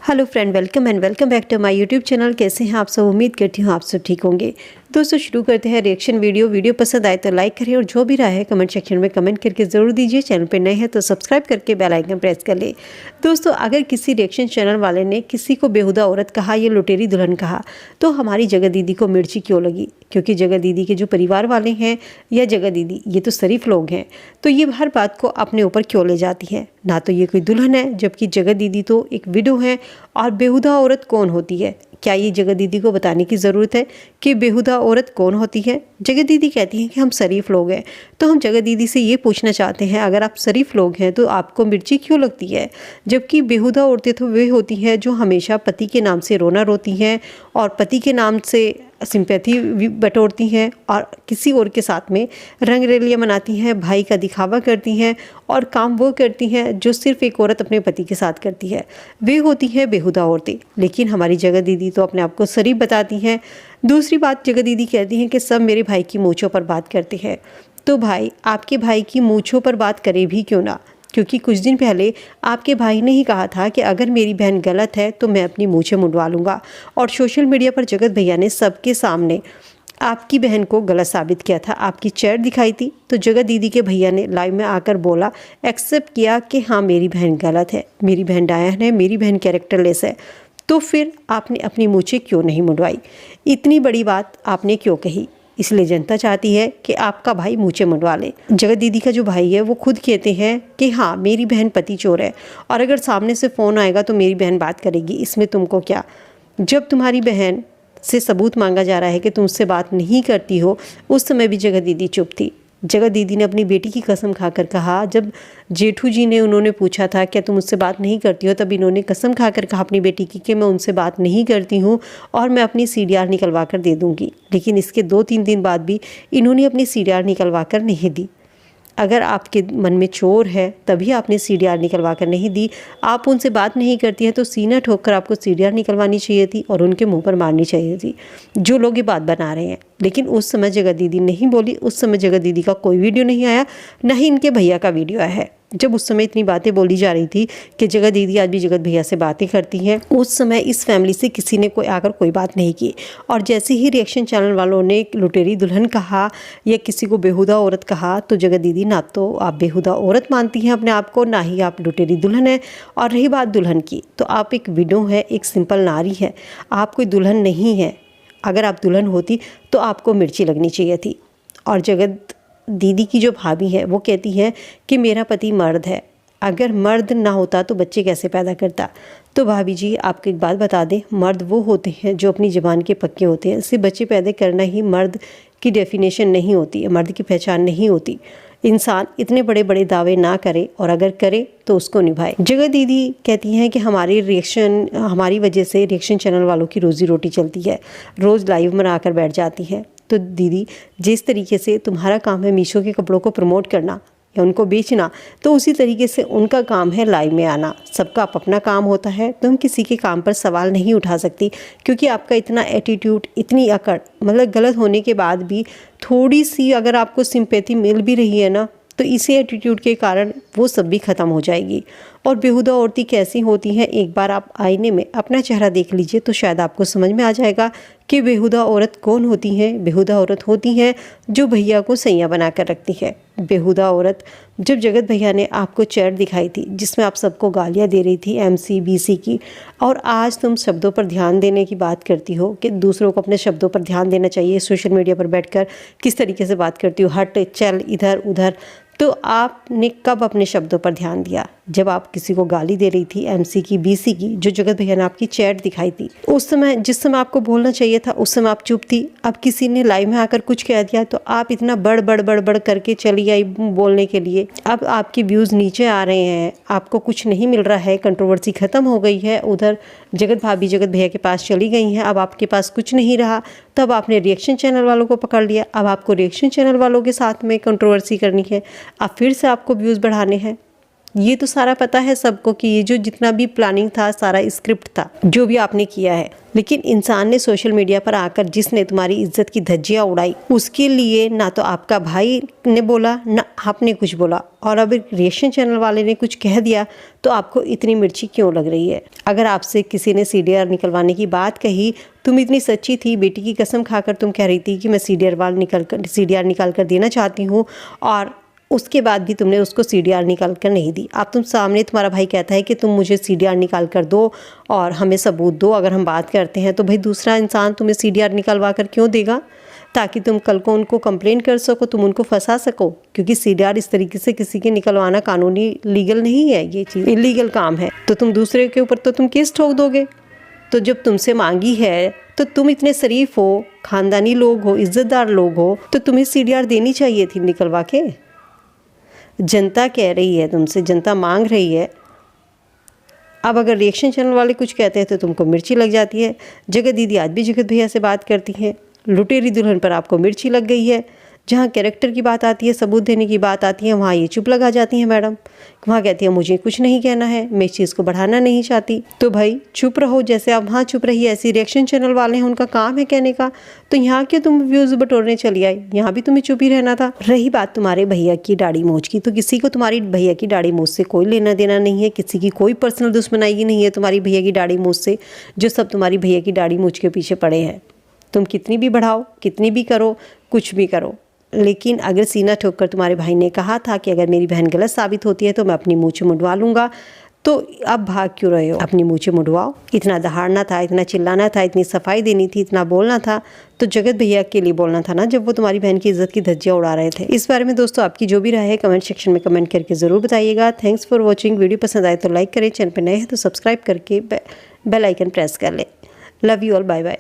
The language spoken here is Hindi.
Hello friend, welcome back to my YouTube channel. कैसे हैं आप सब? उम्मीद करती हूँ आप सब ठीक होंगे। दोस्तों शुरू करते हैं रिएक्शन वीडियो पसंद आए तो लाइक करें और जो भी राय है कमेंट सेक्शन में कमेंट करके ज़रूर दीजिए। चैनल पर नए हैं तो सब्सक्राइब करके बेल आइकन प्रेस कर ले। दोस्तों अगर किसी रिएक्शन चैनल वाले ने किसी को बेहुदा औरत कहा या लुटेरी दुल्हन कहा तो हमारी जगह दीदी को मिर्ची क्यों लगी? क्योंकि जगह दीदी के जो परिवार वाले हैं या जगह दीदी ये तो शरीफ लोग हैं, तो ये हर बात को अपने ऊपर क्यों ले जाती है? ना तो ये कोई दुल्हन है, जबकि जगह दीदी तो एक विडो है। और बेहुदा औरत कौन होती है? क्या ये जगह दीदी को बताने की ज़रूरत है कि बेहुदा औरत कौन होती है? जगह दीदी कहती हैं कि हम शरीफ लोग हैं, तो हम जगह दीदी से ये पूछना चाहते हैं, अगर आप शरीफ लोग हैं तो आपको मिर्ची क्यों लगती है? जबकि बेहुदा औरतें तो वे होती हैं जो हमेशा पति के नाम से रोना रोती हैं और पति के नाम से सिंपैथी बटोरती हैं और किसी और के साथ में रंग रलियाँ मनाती हैं, भाई का दिखावा करती हैं और काम वो करती हैं जो सिर्फ एक औरत अपने पति के साथ करती है। वे होती हैं बेहुदा औरतें। लेकिन हमारी जगह दीदी तो अपने आप को शरीफ बताती हैं। दूसरी बात, जगह दीदी कहती हैं कि सब मेरे भाई की मूंछों पर बात करते हैं। तो भाई आपके भाई की मूंछों पर बात करे भी क्यों ना? क्योंकि कुछ दिन पहले आपके भाई ने ही कहा था कि अगर मेरी बहन गलत है तो मैं अपनी मूंछें मुंडवा लूँगा। और सोशल मीडिया पर जगत भैया ने सबके सामने आपकी बहन को गलत साबित किया था। आपकी चैट दिखाई थी तो जगत दीदी के भैया ने लाइव में आकर बोला, एक्सेप्ट किया कि हाँ मेरी बहन गलत है, मेरी बहन डायन है, मेरी बहन कैरेक्टरलेस है। तो फिर आपने अपनी मूंछें क्यों नहीं मुंडवाई? इतनी बड़ी बात आपने क्यों कही? इसलिए जनता चाहती है कि आपका भाई मूंछें मुंडवा ले। जगत दीदी का जो भाई है वो खुद कहते हैं कि हाँ मेरी बहन पति चोर है और अगर सामने से फ़ोन आएगा तो मेरी बहन बात करेगी, इसमें तुमको क्या? जब तुम्हारी बहन से सबूत मांगा जा रहा है कि तुम उससे बात नहीं करती हो, उस समय भी जगत दीदी चुप थी। जगत दीदी ने अपनी बेटी की कसम खाकर कहा, जब जेठू जी ने उन्होंने पूछा था क्या तुम उससे बात नहीं करती हो, तब इन्होंने कसम खाकर कहा अपनी बेटी की कि मैं उनसे बात नहीं करती हूँ और मैं अपनी सीडीआर निकलवा कर दे दूँगी। लेकिन इसके 2-3 दिन बाद भी इन्होंने अपनी सीडीआर निकलवा कर नहीं दी। अगर आपके मन में चोर है तभी आपने सीडीआर निकलवा कर नहीं दी। आप उनसे बात नहीं करती हैं तो सीना ठोक कर आपको सीडीआर निकलवानी चाहिए थी और उनके मुंह पर मारनी चाहिए थी, जो लोग ये बात बना रहे हैं। लेकिन उस समय जगह दीदी नहीं बोली। उस समय जगह दीदी का कोई वीडियो नहीं आया, ना ही इनके भैया का वीडियो आया है। जब उस समय इतनी बातें बोली जा रही थी कि जगह दीदी आज भी जगत भैया से बातें करती हैं, उस समय इस फैमिली से किसी ने कोई बात नहीं की। और जैसे ही रिएक्शन चैनल वालों ने लुटेरी दुल्हन कहा या किसी को बेहुदा औरत कहा तो जगत दीदी ना तो आप बेहुदा औरत मानती हैं अपने आप को, ना ही आप लुटेरी दुल्हन है। और रही बात दुल्हन की, तो आप एक विडो है, एक सिंपल नारी है, आप कोई दुल्हन नहीं है। अगर आप दुल्हन होती तो आपको मिर्ची लगनी चाहिए थी। और जगत दीदी की जो भाभी है वो कहती है कि मेरा पति मर्द है, अगर मर्द ना होता तो बच्चे कैसे पैदा करता? तो भाभी जी आपको एक बात बता दें, मर्द वो होते हैं जो अपनी ज़बान के पक्के होते हैं। सिर्फ बच्चे पैदा करना ही मर्द की डेफिनेशन नहीं होती है, मर्द की पहचान नहीं होती। इंसान इतने बड़े बड़े दावे ना करे और अगर करे तो उसको निभाए। जगह दीदी कहती हैं कि हमारी वजह से रिएक्शन चैनल वालों की रोज़ी रोटी चलती है, रोज़ लाइव में आकर बैठ जाती हैं। तो दीदी जिस तरीके से तुम्हारा काम है मीशो के कपड़ों को प्रमोट करना या उनको बेचना, तो उसी तरीके से उनका काम है लाइव में आना। सबका अपना काम होता है, तुम किसी के काम पर सवाल नहीं उठा सकती क्योंकि आपका इतना एटीट्यूड, इतनी अकड़, मतलब गलत होने के बाद भी थोड़ी सी अगर आपको सिंपैथी मिल भी रही है ना, तो इसी एटीट्यूड के कारण वो सब भी ख़त्म हो जाएगी। और बेहुदा औरतें कैसी होती हैं, एक बार आप आईने में अपना चेहरा देख लीजिए तो शायद आपको समझ में आ जाएगा कि बेहुदा औरत कौन होती हैं। बेहुदा औरत होती हैं जो भैया को सैया बना कर रखती है। बेहुदा औरत, जब जगत भैया ने आपको चैट दिखाई थी जिसमें आप सबको गालियाँ दे रही थी MC BC की, और आज तुम शब्दों पर ध्यान देने की बात करती हो कि दूसरों को अपने शब्दों पर ध्यान देना चाहिए, सोशल मीडिया पर बैठकर किस तरीके से बात करती हो, हट चल इधर उधर, तो आपने कब अपने शब्दों पर ध्यान दिया? जब आप किसी को गाली दे रही थी MC की BC की, जो जगत भैया ने आपकी चैट दिखाई थी, उस समय जिस समय आपको बोलना चाहिए था उस समय आप चुप थी। अब किसी ने लाइव में आकर कुछ कह दिया तो आप इतना बड़ करके चली आई बोलने के लिए। अब आपके व्यूज़ नीचे आ रहे हैं, आपको कुछ नहीं मिल रहा है, कंट्रोवर्सी ख़त्म हो गई है। उधर जगत भाभी जगत भैया के पास चली गई हैं, अब आपके पास कुछ नहीं रहा। तब आपने रिएक्शन चैनल वालों को पकड़ लिया। अब आपको रिएक्शन चैनल वालों के साथ में कंट्रोवर्सी करनी है, अब फिर से आपको व्यूज़ बढ़ाने हैं। ये तो सारा पता है सबको कि ये जो जितना भी प्लानिंग था, सारा स्क्रिप्ट था, जो भी आपने किया है। लेकिन इंसान ने सोशल मीडिया पर आकर जिसने तुम्हारी इज्जत की धज्जियां उड़ाई, उसके लिए ना तो आपका भाई ने बोला ना आपने कुछ बोला, और अब रिएक्शन चैनल वाले ने कुछ कह दिया तो आपको इतनी मिर्ची क्यों लग रही है? अगर आपसे किसी ने सीडीआर निकलवाने की बात कही, तुम इतनी सच्ची थी, बेटी की कसम खाकर तुम कह रही थी कि मैं सीडीआर निकाल कर देना चाहती हूँ, और उसके बाद भी तुमने उसको सीडीआर निकाल कर नहीं दी। अब तुम सामने तुम्हारा भाई कहता है कि तुम मुझे सीडीआर निकाल कर दो और हमें सबूत दो, अगर हम बात करते हैं तो भाई दूसरा इंसान तुम्हें सीडीआर निकलवा कर क्यों देगा? ताकि तुम कल को उनको कंप्लेन कर सको, तुम उनको फंसा सको, क्योंकि सीडीआर इस तरीके से किसी के निकलवाना कानूनी लीगल नहीं है, ये चीज़ इलीगल काम है। तो तुम दूसरे के ऊपर तो तुम केस ठोक दोगे। तो जब तुमसे मांगी है तो तुम इतने शरीफ हो, खानदानी लोग हो, इज्जतदार लोग हो, तो तुम्हें सीडीआर देनी चाहिए थी निकलवा के। जनता कह रही है तुमसे, जनता मांग रही है। अब अगर रिएक्शन चैनल वाले कुछ कहते हैं तो तुमको मिर्ची लग जाती है। जगत दीदी आज भी जगत भैया से बात करती हैं, लुटेरी दुल्हन पर आपको मिर्ची लग गई है। जहाँ कैरेक्टर की बात आती है, सबूत देने की बात आती है, वहाँ ये चुप लगा जाती हैं मैडम। वहाँ कहती है मुझे कुछ नहीं कहना है, मैं इस चीज़ को बढ़ाना नहीं चाहती। तो भाई चुप रहो, जैसे आप वहाँ चुप रही, ऐसी रिएक्शन चैनल वाले हैं, उनका काम है कहने का। तो यहाँ क्यों तुम व्यूज़ बटोरने चली आई? यहाँ भी तुम्हें चुप ही रहना था। रही बात तुम्हारे भैया की दाढ़ी मूंछ की, तो किसी को तुम्हारी भैया की दाढ़ी मूंछ से कोई लेना देना नहीं है, किसी की कोई पर्सनल दुश्मनाई नहीं है तुम्हारी भैया की दाढ़ी मूंछ से। जो सब तुम्हारी भैया की दाढ़ी मूंछ के पीछे पड़े हैं। तुम कितनी भी बढ़ाओ, कितनी भी करो, कुछ भी करो, लेकिन अगर सीना ठोक कर तुम्हारे भाई ने कहा था कि अगर मेरी बहन गलत साबित होती है तो मैं अपनी मूंछ मुड़वा लूँगा, तो अब भाग क्यों रहे हो? अपनी मूंछ मुड़वाओ। इतना दहाड़ना था, इतना चिल्लाना था, इतनी सफाई देनी थी, इतना बोलना था तो जगत भैया के लिए बोलना था ना, जब वो तुम्हारी बहन की इज्जत की धज्जियां उड़ा रहे थे। इस बारे में दोस्तों आपकी जो भी राय है कमेंट सेक्शन में कमेंट करके ज़रूर बताइएगा। Thanks for watching. वीडियो पसंद आए तो लाइक करें, चैनल पर नए हैं तो सब्सक्राइब करके बेल आइकन प्रेस कर लें। Love you all, bye bye.